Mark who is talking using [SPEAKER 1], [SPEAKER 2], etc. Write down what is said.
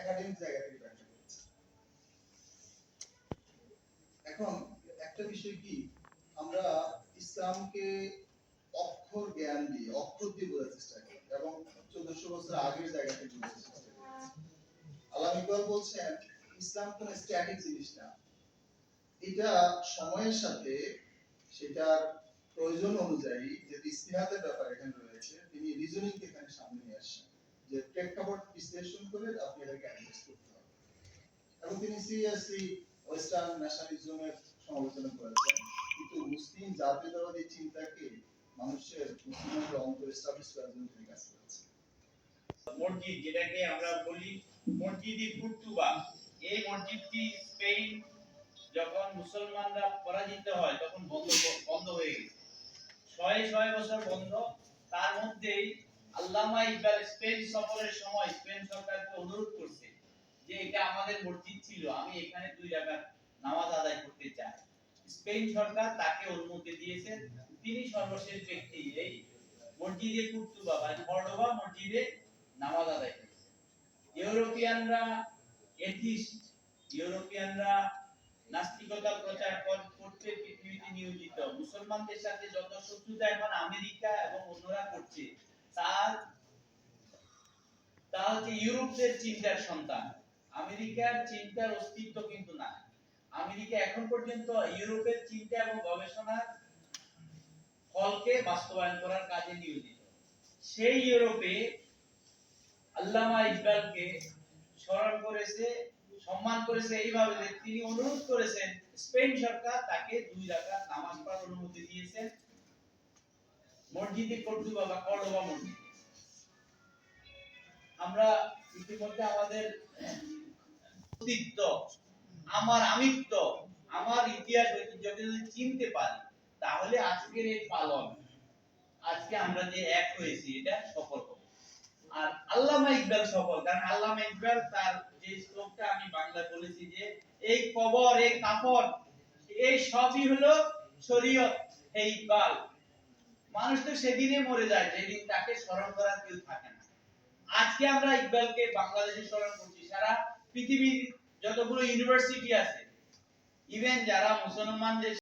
[SPEAKER 1] Academic জায়গা থেকে ব্যাখ্যা করেছে। এখন একটা বিষয় কি, আমরা ইসলামকে অক্ষর জ্ঞান দিয়ে অক্ষর দিয়ে বোঝার চেষ্টা করি এবং 1400 বছর আগের জায়গা থেকে বোঝার চেষ্টা করি। আল্লামা ইকবাল বলছেন ইসলাম কোন স্ট্যাটিক জিনিস না, এটা সময়ের সাথে সেটার প্রয়োজন অনুযায়ী যে ইস্তিহাদের ব্যাপার এখানে রয়েছে, তিনি রিজনিং কে এখানে সামনে নিয়ে আসছেন যে প্রেক্ষাপট বিশ্লেষণ করে আপনি এটাকে অ্যাডজাস্ট করতে হবে। এবং তিনি সিরিয়াসলি ওয়েস্টার্ন ন্যাশনালিজমের সমালোচনা করেছেন, কিন্তু মুসলিম জাতীয়তাবাদী চিন্তাকে মানুষের মুসলিমদের অন্তরে এস্টাবলিশ করার জন্য তিনি কাজ করেছেন।
[SPEAKER 2] মসজিদ যেটাকে আমরা বলি মসজিদ কুর্তুবা, এই মসজিদটি স্পেন যখন মুসলমানরা পরাজিত হয় তখন বন্ধ হয়ে গেছে, ছয় বছর বন্ধ। তার মধ্যেই আল্লামা ইকবাল স্পেন সফরের সময় স্পেন সরকারকে অনুরোধ করছে যে এটা আমাদের মসজিদ ছিল, আমি এখানে 2 রাকাত নামাজ আদায় করতে চাই। স্পেন সরকার তাকে অনুমতি দিয়েছে। তিনি সর্বশেষ ব্যক্তি এই মসজিদে কুর্তুবা বা কর্ডোবা মসজিদে নামাজ আদায় করেছে। ইউরোপিয়ানরা এথিস্ট, ইউরোপিয়ানরা নাস্তিকতা প্রচার করতে পৃথিবীতে নিয়োজিত। মুসলমানদের সাথে যত শত্রুতা এখন আমেরিকা এবং অন্যরা করছে, তা হচ্ছে ইউরোপের চিন্তার সন্তান। আমেরিকার চিন্তার অস্তিত্ব কিন্তু না। আমেরিকা এখন পর্যন্ত ইউরোপের চিন্তা এবং গবেষণার ফলকে বাস্তবায়ন করার কাজে নিয়োজিত। সেই ইউরোপে আল্লামা ইকবালকে স্মরণ করেছে, সম্মান করেছে এইভাবে যে তিনি অনুরোধ করেছেন, স্পেন সরকার তাকে 2 রাকাত নামাজ পড়ার অনুমতি দিয়েছেন মসজিদে কর্দোবা বা কর্ডোবা মসজিদ। আমরা ইতিমধ্যে আমাদের অস্তিত্ব, আমার আমিত্ব, আমার ইতিহাস ঐতিহ্যকে যদি চিনতে পারি, তাহলে আজকের এই পালন, আজকে আমরা যে এক হয়েছি, এটা সফল হবে। আর আল্লামা ইকবাল সফল, কারণ আল্লামা ইকবাল তার যে শ্লোকটা আমি বাংলা বলেছি যে এই কবর, এই কাফন, এই সবই হলো শরীয়ত। এই ইকবাল মানুষ তো সেদিনে মরে যায় যেদিন তাকে স্মরণ করার কেউ থাকে না। আজকে আমরা ইকবালকে বাংলাদেশে স্মরণ করছি, সারা পৃথিবীর যতগুলো ইউনিভার্সিটি আছে, ইভেন যারা মুসলমানদের